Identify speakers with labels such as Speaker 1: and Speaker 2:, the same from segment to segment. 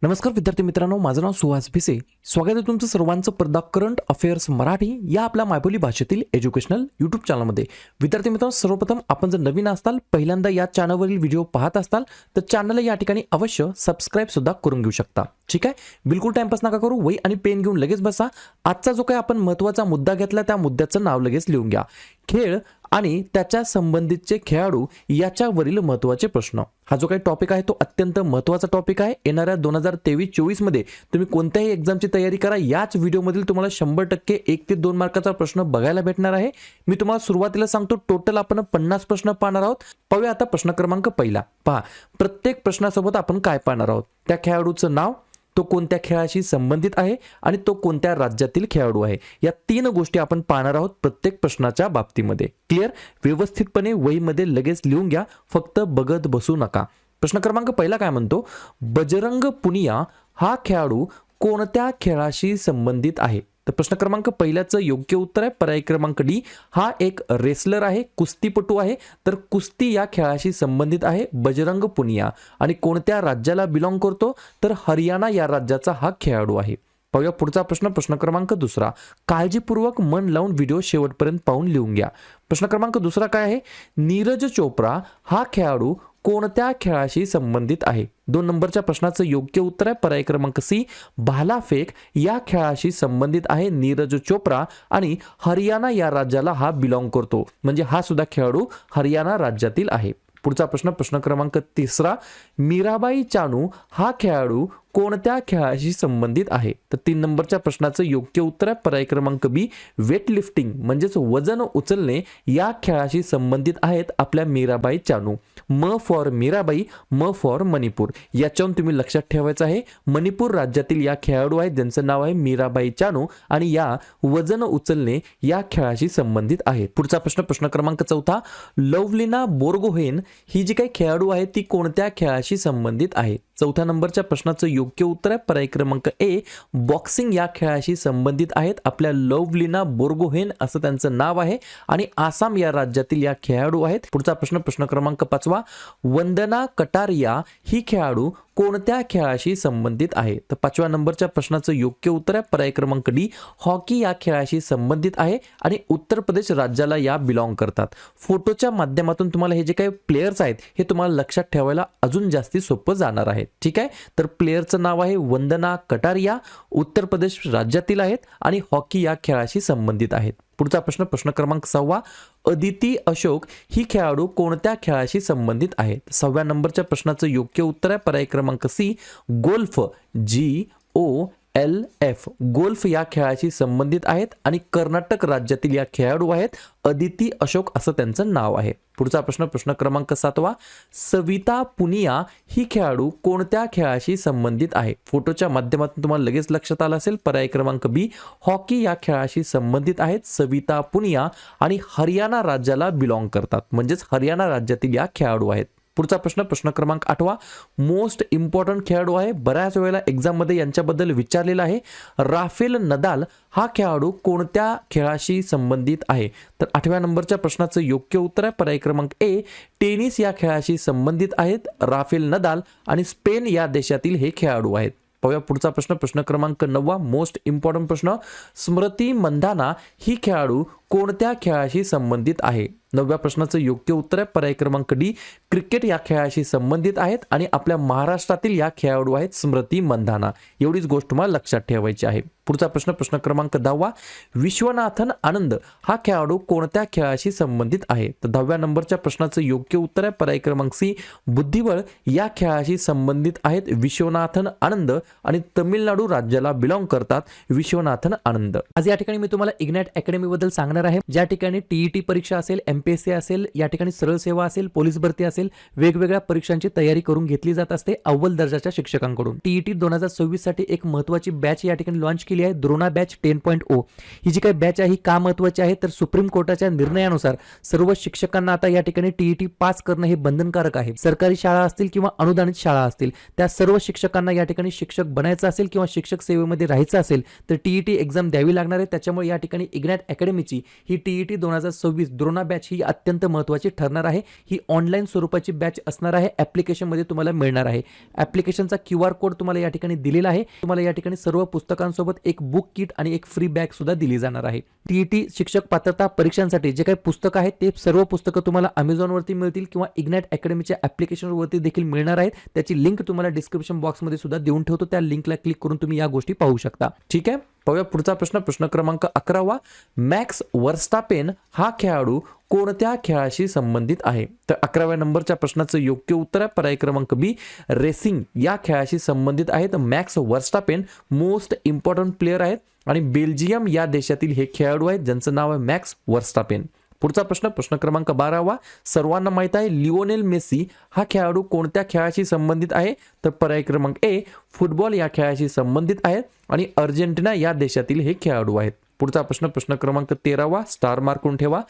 Speaker 1: नमस्कार विद्यार्थी मित्रांनो, माझं नाव सुहास भिसे. स्वागत आहे तुमचं सर्वांचं स्पर्धा करंट अफेअर्स मराठी या आपल्या मायबोली भाषेतील एज्युकेशनल यूट्यूब चॅनलमध्ये. विद्यार्थी मित्रांनो, सर्वप्रथम आपण जर नवीन असाल, पहिल्यांदा या चॅनलवरील व्हिडिओ पाहत असाल तर चॅनलला या ठिकाणी अवश्य सबस्क्राईब सुद्धा करून घेऊ शकता. ठीक आहे, बिलकुल टाइमपास नका करू, वही आणि पेन घेऊन लगेच बसा. आजचा जो काही आपण महत्त्वाचा मुद्दा घेतला त्या मुद्द्याचं नाव लगेच लिहून घ्या. खेळ आणि त्याच्या संबंधितचे खेळाडू याच्यावरील महत्त्वाचे प्रश्न. हा जो काही टॉपिक आहे तो अत्यंत महत्त्वाचा टॉपिक आहे. येणाऱ्या 2023-24 मध्ये तुम्ही कोणत्याही एक्झामची तयारी करा, याच व्हिडिओमधील तुम्हाला 100% 1 ते 2 मार्काचा प्रश्न बघायला भेटणार आहे. मी तुम्हाला सुरुवातीला सांगतो, टोटल आपण 50 प्रश्न पाहणार आहोत. पाहूया आता प्रश्न क्रमांक पहिला. पहा, प्रत्येक प्रश्नासोबत आपण काय पाहणार आहोत. त्या खेळाडूचं नाव, तो कोणत्या खेळाशी संबंधित आहे आणि तो कोणत्या राज्यातील खेळाडू आहे. या 3 गोष्टी आपण पाहणार आहोत प्रत्येक प्रश्नाच्या बाबतीमध्ये. क्लिअर? व्यवस्थितपणे वहीमध्ये लगेच लिहून घ्या, फक्त बघत बसू नका. प्रश्न क्रमांक पहिला काय म्हणतो, बजरंग पुनिया हा खेळाडू कोणत्या खेळाशी संबंधित आहे. तर प्रश्न क्रमांक पहिल्याचं योग्य उत्तर आहे पर्याय क्रमांक डी. हा एक रेसलर आहे, कुस्तीपटू आहे. तर कुस्ती या खेळाशी संबंधित आहे बजरंग पुनिया. आणि कोणत्या राज्याला बिलॉंग करतो, तर हरियाणा या राज्याचा हा खेळाडू आहे. पाहूया पुढचा प्रश्न. प्रश्न क्रमांक दुसरा. काळजीपूर्वक मन लावून व्हिडिओ शेवटपर्यंत पाहून लिहून घ्या. प्रश्न क्रमांक दुसरा काय आहे, नीरज चोप्रा हा खेळाडू कोणत्या खेळाशी संबंधित आहे. 2 नंबरच्या प्रश्नाचं योग्य उत्तर आहे पर्याय क्रमांक सी. भालाफेक या खेळाशी संबंधित आहे नीरज चोप्रा आणि हरियाणा या राज्याला हा बिलॉंग करतो. म्हणजे हा सुद्धा खेळाडू हरियाणा राज्यातील आहे. पुढचा प्रश्न. प्रश्न क्रमांक तिसरा. मीराबाई चानू हा खेळाडू कोणत्या खेळाशी संबंधित आहे. तर 3 नंबरच्या प्रश्नाचं योग्य उत्तर आहे पर्याय क्रमांक बी. वेट लिफ्टिंग म्हणजेच वजन उचलणे या खेळाशी संबंधित आहेत आपल्या मीराबाई चानू. म फॉर मीराबाई, म फॉर मणिपूर. याच्यावरून तुम्ही लक्षात ठेवायचं आहे, मणिपूर राज्यातील या खेळाडू आहेत ज्यांचं नाव आहे मीराबाई चानू आणि या वजन उचलणे या खेळाशी संबंधित आहेत. पुढचा प्रश्न. प्रश्न क्रमांक चौथा. लवलिना बोरगोहेन ही जी काही खेळाडू आहे ती कोणत्या खेळाशी संबंधित आहे. 4थ्या नंबरच्या प्रश्नाचं योग्य उत्तर आहे पर्याय क्रमांक ए. बॉक्सिंग या खेळाशी संबंधित आहेत आपल्या लवलिना बोरगोहेन असं त्यांचं नाव आहे आणि आसाम या राज्यातील या खेळाडू आहेत. पुढचा प्रश्न. प्रश्न क्रमांक 5वा. वंदना कटारिया ही खेळाडू कोणत्या खेळाशी संबंधित आहे. तर 5व्या नंबरच्या प्रश्नाचं योग्य उत्तर आहे पर्याय क्रमांक डी. हॉकी या खेळाशी संबंधित आहे आणि उत्तर प्रदेश राज्याला या बिलॉंग करतात. फोटोच्या माध्यमातून तुम्हाला हे जे काही प्लेयर्स आहेत हे तुम्हाला लक्षात ठेवायला अजून जास्ती सोपं जाणार आहे. ठीक आहे, तर प्लेयरचं नाव आहे वंदना कटारिया, उत्तर प्रदेश राज्यातील आहेत आणि हॉकी या खेळाशी संबंधित आहेत. पुढचा प्रश्न. प्रश्न क्रमांक 6वा. अदिती अशोक ही खेळाडू कोणत्या खेळाशी संबंधित आहे. 6व्या नंबरच्या प्रश्नाचं योग्य उत्तर आहे पर्याय क्रमांक सी. गोल्फ, GOLF, गोल्फ या खेळाशी संबंधित आहेत आणि कर्नाटक राज्यातील या खेळाडू आहेत अदिती अशोक असं त्यांचं नाव आहे. पुढचा प्रश्न. प्रश्न क्रमांक 7वा. सविता पुनिया ही खेळाडू कोणत्या खेळाशी संबंधित आहे. फोटोच्या माध्यमातून तुम्हाला लगेच लक्षात आलं असेल पर्याय क्रमांक बी. हॉकी या खेळाशी संबंधित आहेत सविता पुनिया आणि हरियाणा राज्याला बिलॉंग करतात, म्हणजेच हरियाणा राज्यातील या खेळाडू आहेत. पुढचा प्रश्न. प्रश्न क्रमांक 8वा. मोस्ट इम्पॉर्टंट खेळाडू आहे, बऱ्याच वेळेला एक्झाममध्ये यांच्याबद्दल विचारलेलं आहे. राफेल नदाल हा खेळाडू कोणत्या खेळाशी संबंधित आहे. तर 8व्या नंबरच्या प्रश्नाचं योग्य उत्तर आहे पर्याय क्रमांक ए. टेनिस या खेळाशी संबंधित आहेत राफेल नदाल आणि स्पेन या देशातील हे खेळाडू आहेत. पाहूया पुढचा प्रश्न. प्रश्न क्रमांक 9वा. मोस्ट इम्पॉर्टंट प्रश्न. स्मृती मंधाना ही खेळाडू कोणत्या खेळाशी संबंधित आहे. 9व्या प्रश्नाचं योग्य उत्तर आहे पर्याय क्रमांक डी. क्रिकेट या खेळाशी संबंधित आहेत आणि आपल्या महाराष्ट्रातील या खेळाडू आहेत स्मृती मंधाना. एवढीच गोष्ट तुम्हाला लक्षात ठेवायची आहे. पुढचा प्रश्न. प्रश्न क्रमांक 10वा. विश्वनाथन आनंद हा खेळाडू कोणत्या खेळाशी संबंधित आहे. तर 10व्या नंबरच्या प्रश्नाचं योग्य उत्तर आहे पर्याय क्रमांक सी. बुद्धिबळ या खेळाशी संबंधित आहेत विश्वनाथन आनंद आणि तमिळनाडू राज्याला बिलॉंग करतात विश्वनाथन आनंद. आज या ठिकाणी मी तुम्हाला इग्नाइट अकॅडमी बद्दल सांगणार आहे, ज्या ठिकाणी TET परीक्षा असेल, MPSC असेल, या ठिकाणी सरळ सेवा असेल, पोलीस भरती असेल, वेगवेगळ्या परीक्षांची तयारी करून घेतली जात असते अव्वल दर्जाच्या शिक्षकांकडून. TET 2026 साठी एक महत्त्वाची बॅच या ठिकाणी लॉन्च केली आहे, द्रोणा बॅच 10.0. ही जी काही बॅच आहे ही का महत्त्वाची आहे, तर सुप्रीम कोर्टाच्या निर्णयानुसार सर्व शिक्षकांना आता या ठिकाणी TET पास करणं हे बंधनकारक आहे. सरकारी शाळा असतील किंवा अनुदानित शाळा असतील, त्या सर्व शिक्षकांना या ठिकाणी शिक्षक बनायचं असेल किंवा शिक्षक सेवेमध्ये राहायचं असेल तर TET एक्झाम द्यावी लागणार आहे. त्याच्यामुळे या ठिकाणी इग्नाइट अकॅडमीची ही TET 2026 द्रोणा बॅच बॅच ही अत्यंत महत्त्वाची ठरणार आहे. ही ऑनलाईन स्वरूपाची बॅच असणार आहे. ॲप्लिकेशनमध्ये तुम्हाला मिळणार आहे. ॲप्लिकेशनचा QR कोड तुम्हाला या ठिकाणी दिलेला आहे. तुम्हाला या ठिकाणी सर्व पुस्तकांसोबत एक बुक किट आणि एक फ्री बॅग सुद्धा दिली जाणार आहे. TET शिक्षक पात्रता परीक्षांसाठी जे काही पुस्तकं आहेत ते सर्व पुस्तकं तुम्हाला Amazonवरती मिळतील किंवा इग्नाइट अकॅडमीच्या ॲप्लिकेशनवरती देखील मिळणार आहेत. त्याची लिंक तुम्हाला डिस्क्रिप्शन बॉक्समध्ये सुद्धा देऊन ठेवतो. त्या लिंकला क्लिक करून तुम्ही या गोष्टी पाहू शकता. ठीक आहे. पाहूया पुढचा प्रश्न. प्रश्न क्रमांक 11. मॅक्स वर्स्टापेन हा खेळाडू कोणत्या खेळाशी संबंधित आहे? तर 11व्या नंबरच्या प्रश्नाचं योग्य उत्तर आहे पर्याय क्रमांक बी, रेसिंग या खेळाशी संबंधित आहेत. Max Verstappen most important player आहेत आणि बेल्जियम या देशातील हे खेळाडू आहेत ज्यांचं नाव आहे मॅक्स वर्स्टापेन. पुढचा प्रश्न. प्रश्न क्रमांक 12. सर्वांना माहित आहे लिओनेल मेसी हा खेळाडू कोणत्या खेळाशी संबंधित आहे? तर पर्याय क्रमांक ए, फुटबॉल या खेळाशी संबंधित आहेत आणि अर्जेंटिना या देशातील हे खेळाडू आहेत. पुढचा प्रश्न. प्रश्न क्रमांक 13. स्टार मार्क करून ठेवा.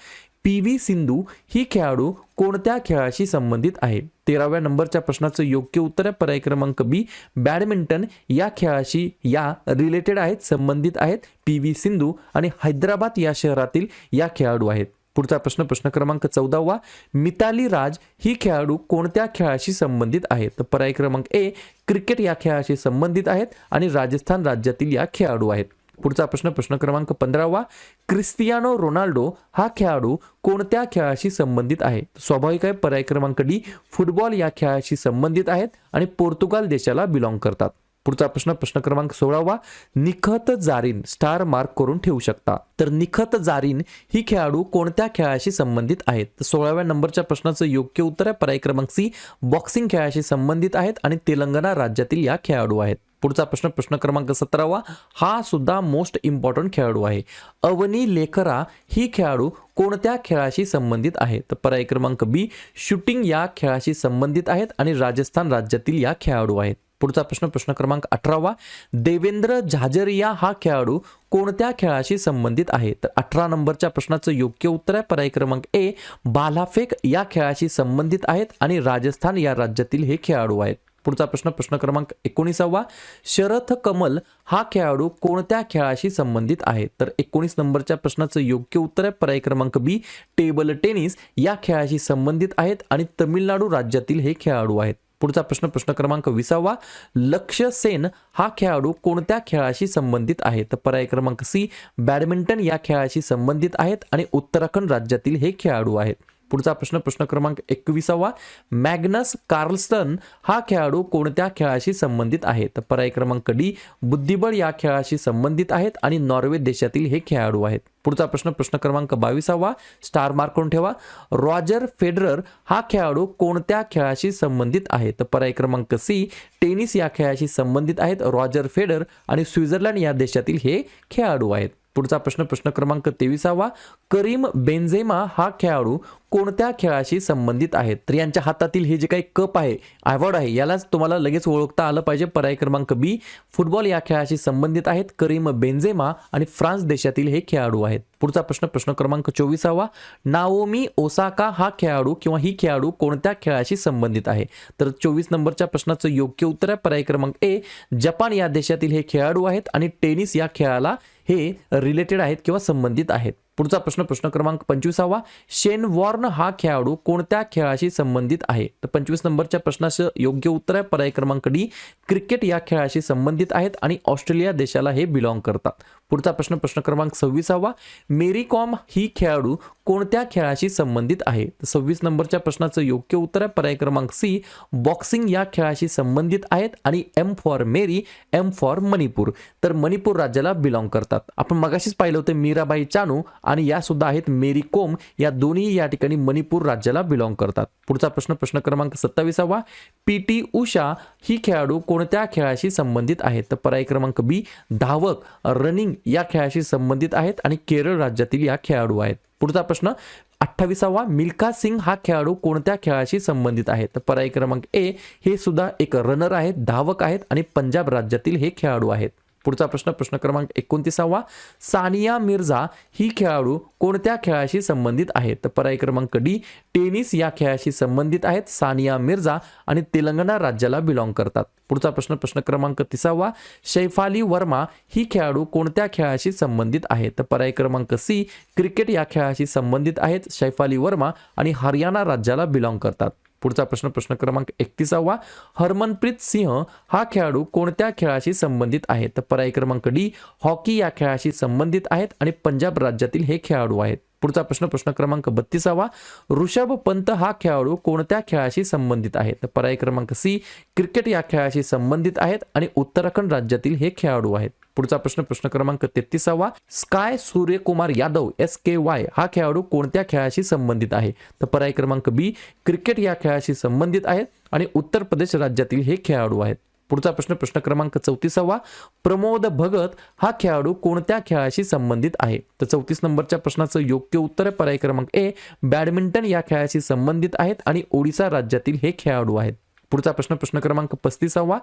Speaker 1: PV सिंधू ही खेळाडू कोणत्या खेळाशी संबंधित आहे? 13व्या नंबरच्या प्रश्नाचं योग्य उत्तर आहे पर्याय क्रमांक बी, बॅडमिंटन या खेळाशी या रिलेटेड आहेत, संबंधित आहेत. PV सिंधू आणि हैदराबाद या शहरातील या खेळाडू आहेत. पुढचा प्रश्न. प्रश्न क्रमांक 14. मिताली राज ही खेळाडू कोणत्या खेळाशी संबंधित आहे? तर पर्याय क्रमांक ए, क्रिकेट या खेळाशी संबंधित आहेत आणि राजस्थान राज्यातील या खेळाडू आहेत. पुढचा प्रश्न. प्रश्न क्रमांक 15. क्रिस्टियानो रोनाल्डो हा खेळाडू कोणत्या खेळाशी संबंधित आहे? स्वाभाविक आहे पर्याय क्रमांक डी, फुटबॉल या खेळाशी संबंधित आहेत आणि पोर्तुगाल देशाला बिलॉंग करतात. पुढचा प्रश्न. प्रश्न क्रमांक 16. निखत जारीन स्टार मार्क करून ठेवू शकता. तर निखत जारीन ही खेळाडू कोणत्या खेळाशी संबंधित आहेत? तर 16व्या नंबरच्या प्रश्नाचं योग्य उत्तर आहे पर्याय क्रमांक सी, बॉक्सिंग खेळाशी संबंधित आहेत आणि तेलंगणा राज्यातील या खेळाडू आहेत. पुढचा प्रश्न. प्रश्न क्रमांक 17. हा सुद्धा मोस्ट इम्पॉर्टंट खेळाडू आहे. अवनी लेखरा ही खेळाडू कोणत्या खेळाशी संबंधित आहे? तर पर्याय क्रमांक बी, शूटिंग या खेळाशी संबंधित आहेत आणि राजस्थान राज्यातील या खेळाडू आहेत. पुढचा प्रश्न. प्रश्न क्रमांक 18. देवेंद्र झाझरिया हा खेळाडू कोणत्या खेळाशी संबंधित आहे? तर 18 नंबरच्या प्रश्नाचं योग्य उत्तर आहे पर्याय क्रमांक ए, भालाफेक या खेळाशी संबंधित आहेत आणि राजस्थान या राज्यातील हे खेळाडू आहेत. पुढचा प्रश्न. प्रश्न क्रमांक 19. शरथ कमल हा खेळाडू कोणत्या खेळाशी संबंधित आहे? तर 19 नंबरच्या प्रश्नाचं योग्य उत्तर आहे पर्याय क्रमांक बी, टेबल टेनिस या खेळाशी संबंधित आहेत आणि तमिळनाडू राज्यातील हे खेळाडू आहेत. पुढचा प्रश्न. प्रश्न क्रमांक 20. लक्ष्य सेन हा खेळाडू कोणत्या खेळाशी संबंधित आहे? तर पर्याय क्रमांक सी, बॅडमिंटन या खेळाशी संबंधित आहेत आणि उत्तराखंड राज्यातील हे खेळाडू आहेत. पुढचा प्रश्न. प्रश्न क्रमांक 21. मॅग्नस कार्लसन हा खेळाडू कोणत्या खेळाशी संबंधित आहे? तर पर्याय क्रमांक डी, बुद्धिबळ या खेळाशी संबंधित आहेत आणि नॉर्वे देशातील हे खेळाडू आहेत. पुढचा प्रश्न. प्रश्न क्रमांक 22. स्टार मार्क करून ठेवा. रॉजर फेडरर हा खेळाडू कोणत्या खेळाशी संबंधित आहे? तर पर्याय क्रमांक सी, टेनिस या खेळाशी संबंधित आहेत. रॉजर फेडरर आणि स्वित्झर्लंड या देशातील हे खेळाडू आहेत. पुढचा प्रश्न. प्रश्न क्रमांक 23. करीम बेंझेमा हा खेळाडू कोणत्या खेळाशी संबंधित आहेत? तर यांच्या हातातील हे जे काही कप आहे, अवॉर्ड आहे, यालाच तुम्हाला लगेच ओळखता आलं पाहिजे. पर्याय क्रमांक बी, फुटबॉल या खेळाशी संबंधित आहेत. करीम बेंझेमा आणि फ्रान्स देशातील हे खेळाडू आहेत. पुढचा प्रश्न. प्रश्न क्रमांक 24. नाओमी ओसाका हा खेळाडू किंवा ही खेळाडू कोणत्या खेळाशी संबंधित आहे? तर 24 नंबरच्या प्रश्नाचं योग्य उत्तर आहे पर्याय क्रमांक ए, जपान या देशातील हे खेळाडू आहेत आणि टेनिस या खेळाला हे रिलेटेड आहेत किंवा संबंधित आहेत. पुढचा प्रश्न. प्रश्न क्रमांक 25. शेन वॉर्न हा खेळाडू कोणत्या खेळाशी संबंधित आहे? तर 25 नंबरच्या प्रश्नाचं योग्य उत्तर आहे पर्याय क्रमांक डी, क्रिकेट या खेळाशी संबंधित आहेत आणि ऑस्ट्रेलिया देशाला हे बिलॉंग करतात. पुढचा प्रश्न. प्रश्न क्रमांक 26. मेरी कॉम ही खेळाडू कोणत्या खेळाशी संबंधित आहे? तर 26 नंबरच्या प्रश्नाचं योग्य उत्तर आहे पर्याय क्रमांक सी, बॉक्सिंग या खेळाशी संबंधित आहेत आणि M for Mary, M for Manipur, तर मणिपूर राज्याला बिलॉंग करतात. आपण मगाशीच पाहिलं होतं मीराबाई चानू आणि या सुद्धा आहेत मेरी कोम, या दोन्ही या ठिकाणी मणिपूर राज्याला बिलॉंग करतात. पुढचा प्रश्न. प्रश्न क्रमांक 27. PT उषा ही खेळाडू कोणत्या खेळाशी संबंधित आहेत? तर पर्याय क्रमांक बी, धावक, रनिंग या खेळाशी संबंधित आहेत आणि केरळ राज्यातील या खेळाडू आहेत. पुढचा प्रश्न. 28. मिल्खा सिंग हा खेळाडू कोणत्या खेळाशी संबंधित आहे? तर पर्याय क्रमांक ए, हे सुद्धा एक रनर आहेत, धावक आहेत आणि पंजाब राज्यातील हे खेळाडू आहेत. पुढचा प्रश्न प्रश्न क्रमांक 29वा, सानिया मिर्झा ही खेळाडू कोणत्या खेळाशी संबंधित आहे? तर पर्याय क्रमांक डी, टेनिस या खेळाशी संबंधित आहेत सानिया मिर्झा आणि तेलंगणा राज्याला बिलॉंग करतात. पुढचा प्रश्न प्रश्न क्रमांक 30वा, शैफाली वर्मा ही खेळाडू कोणत्या खेळाशी संबंधित आहे? तर पर्याय क्रमांक सी, क्रिकेट या खेळाशी संबंधित आहेत शैफाली वर्मा आणि हरियाणा राज्याला बिलॉंग करतात. पुढचा प्रश्न प्रश्न क्रमांक 31वा, हरमनप्रीत सिंह हा खेळाडू कोणत्या खेळाशी संबंधित आहे? तर पर्याय क्रमांक डी, हॉकी या खेळाशी संबंधित आहेत आणि पंजाब राज्यातील हे खेळाडू आहेत. पुढचा प्रश्न प्रश्न क्रमांक 32वा, ऋषभ पंत हा खेळाडू कोणत्या खेळाशी संबंधित आहे? तर पर्याय क्रमांक सी, क्रिकेट या खेळाशी संबंधित आहेत आणि उत्तराखंड राज्यातील हे खेळाडू आहेत. पुढचा प्रश्न प्रश्न क्रमांक 33वा, स्काय सूर्यकुमार यादव SKY हा खेळाडू कोणत्या खेळाशी संबंधित आहे? तर पर्याय क्रमांक बी, क्रिकेट या खेळाशी संबंधित आहेत आणि उत्तर प्रदेश राज्यातील हे खेळाडू आहेत. पुढचा प्रश्न प्रश्न क्रमांक 34वा, प्रमोद भगत हा खेळाडू कोणत्या खेळाशी संबंधित आहे? तर 34 नंबरच्या प्रश्नाचं योग्य उत्तर आहे पर्याय क्रमांक ए, बॅडमिंटन या खेळाशी संबंधित आहेत आणि ओडिसा राज्यातील हे खेळाडू आहेत. पुढचा प्रश्न प्रश्न क्रमांक 35वा,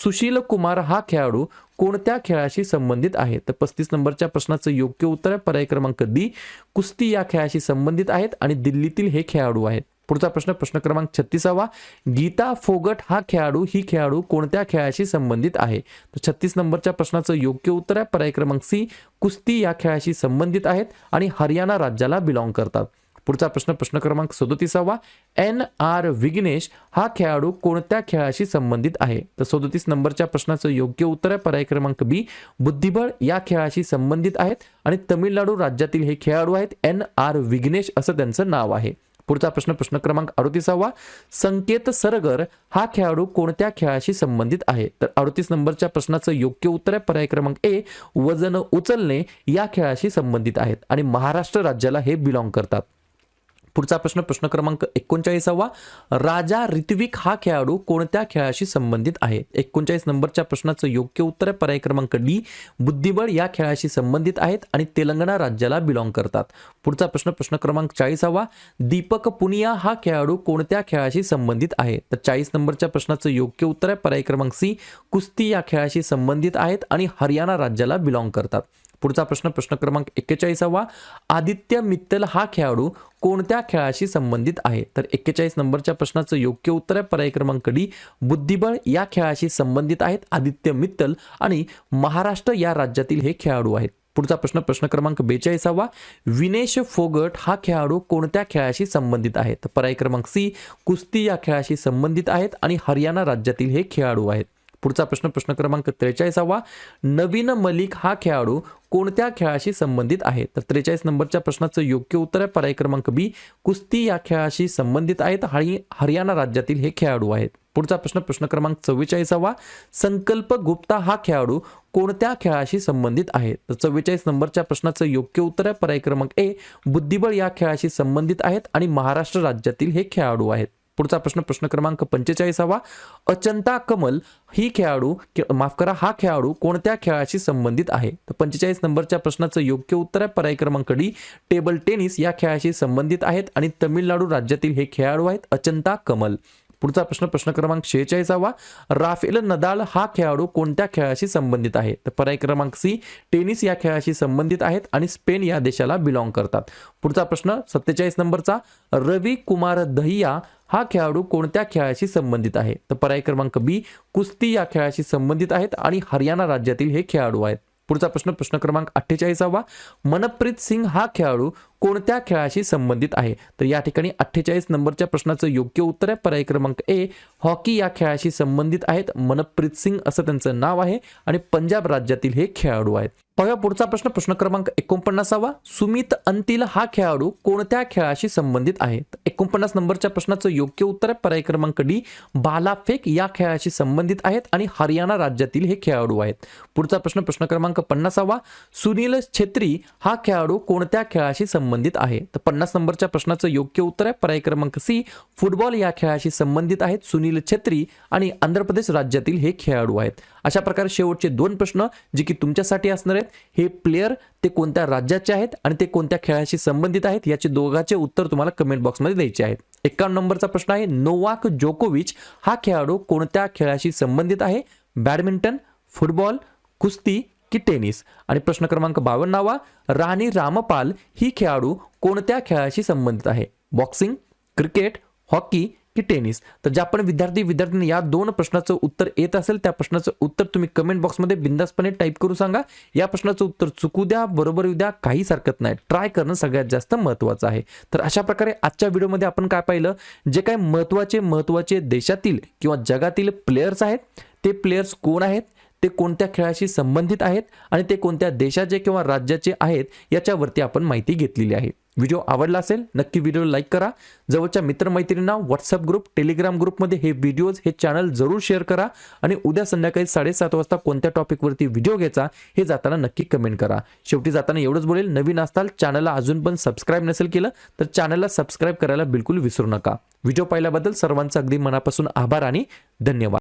Speaker 1: सुशील कुमार हा खेळाडू कोणत्या खेळाशी संबंधित आहे? तर 35 नंबरच्या प्रश्नाचं योग्य उत्तर आहे पर्याय क्रमांक डी, कुस्ती या खेळाशी संबंधित आहेत आणि दिल्लीतील हे खेळाडू आहेत. पुढचा प्रश्न प्रश्न क्रमांक 36वा, गीता फोगट हा खेळाडू ही खेळाडू कोणत्या खेळाशी संबंधित आहे? तर 36 नंबरच्या प्रश्नाचं योग्य उत्तर आहे पर्याय क्रमांक सी, कुस्ती या खेळाशी संबंधित आहेत आणि हरियाणा राज्याला बिलॉंग करतात. पुढचा प्रश्न प्रश्न क्रमांक 37वा, NR विघ्नेश हा खेळाडू कोणत्या खेळाशी संबंधित आहे? तर 37 नंबरच्या प्रश्नाचं योग्य उत्तर आहे पर्याय क्रमांक बी, बुद्धिबळ या खेळाशी संबंधित आहेत आणि तमिळनाडू राज्यातील हे खेळाडू आहेत. NR विघ्नेश असं त्यांचं नाव आहे. पुढचा प्रश्न प्रश्न क्रमांक 38वा, संकेत सरगर हा खेळाडू कोणत्या खेळाशी संबंधित आहे? तर 38 नंबरच्या प्रश्नाचं योग्य उत्तर आहे पर्याय क्रमांक ए, वजन उचलणे या खेळाशी संबंधित आहेत आणि महाराष्ट्र राज्याला हे बिलॉंग करतात. पुढचा प्रश्न प्रश्न क्रमांक 39वा, राजा ऋत्विक हा खेळाडू कोणत्या खेळाशी संबंधित आहे? 39 नंबरच्या प्रश्नाचं योग्य उत्तर आहे पर्याय क्रमांक डी, बुद्धिबळ या खेळाशी संबंधित आहेत आणि तेलंगणा राज्याला बिलॉंग करतात. पुढचा प्रश्न प्रश्न क्रमांक 40वा, दीपक पुनिया हा खेळाडू कोणत्या खेळाशी संबंधित आहे? तर 40 नंबरच्या प्रश्नाचं योग्य उत्तर आहे पर्याय क्रमांक सी, कुस्ती या खेळाशी संबंधित आहेत आणि हरियाणा राज्याला बिलॉंग करतात. पुढचा प्रश्न प्रश्न क्रमांक 41वा, आदित्य मित्तल हा खेळाडू कोणत्या खेळाशी संबंधित आहे? तर 41 नंबरच्या प्रश्नाचं योग्य उत्तर आहे पर्याय क्रमांक डी, बुद्धिबळ या खेळाशी संबंधित आहेत आदित्य मित्तल आणि महाराष्ट्र या राज्यातील हे खेळाडू आहेत. पुढचा प्रश्न प्रश्न क्रमांक 42वा, विनेश फोगट हा खेळाडू कोणत्या खेळाशी संबंधित आहे? तर पर्याय क्रमांक सी, कुस्ती या खेळाशी संबंधित आहेत आणि हरियाणा राज्यातील हे खेळाडू आहेत. पुढचा प्रश्न प्रश्न क्रमांक 43वा, नवीन मलिक हा खेळाडू कोणत्या खेळाशी संबंधित आहे? तर 43 नंबरच्या प्रश्नाचं योग्य उत्तर आहे पर्याय क्रमांक बी, कुस्ती या खेळाशी संबंधित आहेत आणि हरियाणा राज्यातील हे खेळाडू आहेत. पुढचा प्रश्न प्रश्न क्रमांक 44वा, संकल्प गुप्ता हा खेळाडू कोणत्या खेळाशी संबंधित आहे? तर 44 नंबरच्या प्रश्नाचं योग्य उत्तर आहे पर्याय क्रमांक ए, बुद्धिबळ या खेळाशी संबंधित आहेत आणि महाराष्ट्र राज्यातील हे खेळाडू आहेत. पुढचा प्रश्न प्रश्न क्रमांक 45वा, अचंता कमल ही खेळाडू हा खेळाडू कोणत्या खेळाशी संबंधित आहे? तर 45 नंबरच्या प्रश्नाचं योग्य उत्तर आहे पर्याय क्रमांक डी, टेबल टेनिस या खेळाशी संबंधित आहेत आणि तमिळनाडू राज्यातील हे खेळाडू आहेत अचंता कमल. पुढचा प्रश्न प्रश्न क्रमांक 46वा, राफेल नदाल हा खेळाडू कोणत्या खेळाशी संबंधित आहे? तर पर्याय क्रमांक सी, टेनिस या खेळाशी संबंधित आहेत आणि स्पेन या देशाला बिलॉंग करतात. पुढचा प्रश्न 47 नंबरचा, रवी कुमार दहिया हा खेळाडू कोणत्या खेळाशी संबंधित आहे? तर पर्याय क्रमांक बी, कुस्ती या खेळाशी संबंधित आहेत आणि हरियाणा राज्यातील हे खेळाडू आहेत. पुढचा प्रश्न प्रश्न क्रमांक 48वा, मनप्रीत सिंग हा खेळाडू कोणत्या खेळाशी संबंधित आहे? तर या ठिकाणी 48 नंबरच्या प्रश्नाचं योग्य उत्तर आहे पर्याय क्रमांक ए, हॉकी या खेळाशी संबंधित आहेत. मनप्रीत सिंग असं त्यांचं नाव आहे आणि पंजाब राज्यातील हे खेळाडू आहेत. बघा पुढचा प्रश्न प्रश्न क्रमांक 49वा, सुमित अंतिल हा खेळाडू कोणत्या खेळाशी संबंधित आहे? 49 नंबरच्या प्रश्नाचं योग्य उत्तर आहे पर्याय क्रमांक डी, भालाफेक या खेळाशी संबंधित आहेत आणि हरियाणा राज्यातील हे खेळाडू आहेत. पुढचा प्रश्न प्रश्न क्रमांक 50वा, सुनील छेत्री हा खेळाडू कोणत्या खेळाशी संबंधित आहे? तर 50 नंबरच्या प्रश्नाचं योग्य उत्तर आहे पर्याय क्रमांक सी, फुटबॉल या खेळाशी संबंधित आहेत सुनील छेत्री आणि आंध्र प्रदेश राज्यातील हे खेळाडू आहेत. अशा प्रकारे शेवटचे 2 प्रश्न जे की तुमच्यासाठी असणार आहेत, हे प्लेयर ते कोणत्या राज्याचे आहेत आणि ते कोणत्या खेळाशी संबंधित आहेत याचे दोघांचे उत्तर तुम्हाला कमेंट बॉक्समध्ये द्यायचे आहेत. 51 नंबरचा प्रश्न आहे, नोवाक जोकोविच हा खेळाडू कोणत्या खेळाशी संबंधित आहे? बॅडमिंटन, फुटबॉल, कुस्ती की टेनिस? आणि प्रश्न क्रमांक 52 राणी रामपाल ही खेळाडू कोणत्या खेळाशी संबंधित आहे? बॉक्सिंग, क्रिकेट, हॉकी की टेनिस? तर ज्या पण विद्यार्थ्यांनी या दोन प्रश्नाचं उत्तर येत असेल त्या प्रश्नाचं उत्तर तुम्ही कमेंट बॉक्समध्ये बिंदासपणे टाईप करू सांगा. या प्रश्नाचं उत्तर चुकू द्या, बरोबर येऊ द्या, काहीच हरकत नाही. ट्राय करणं सगळ्यात जास्त महत्त्वाचं आहे. तर अशा प्रकारे आजच्या व्हिडिओमध्ये आपण काय पाहिलं, जे काय महत्त्वाचे देशातील किंवा जगातील प्लेयर्स आहेत ते प्लेयर्स कोण आहेत, ते कोणत्या खेळाशी संबंधित आहेत आणि ते कोणत्या देशाचे किंवा राज्याचे आहेत याच्यावरती आपण माहिती घेतलेली आहे. व्हिडिओ आवडला असेल नक्की व्हिडिओला लाईक करा. जवळच्या मित्रमैत्रिणींना व्हॉट्सअप ग्रुप, टेलिग्राम ग्रुपमध्ये हे व्हिडिओज, हे चॅनल जरूर शेअर करा. आणि उद्या संध्याकाळी 7:30 वाजता कोणत्या टॉपिकवरती व्हिडिओ घ्यायचा हे जाताना नक्की कमेंट करा. शेवटी जाताना एवढंच बोलेल, नवीन असताल चॅनलला अजून पण सबस्क्राईब नसेल केलं तर चॅनलला सबस्क्राईब करायला बिलकुल विसरू नका. व्हिडिओ पाहिल्याबद्दल सर्वांचा अगदी मनापासून आभार आणि धन्यवाद.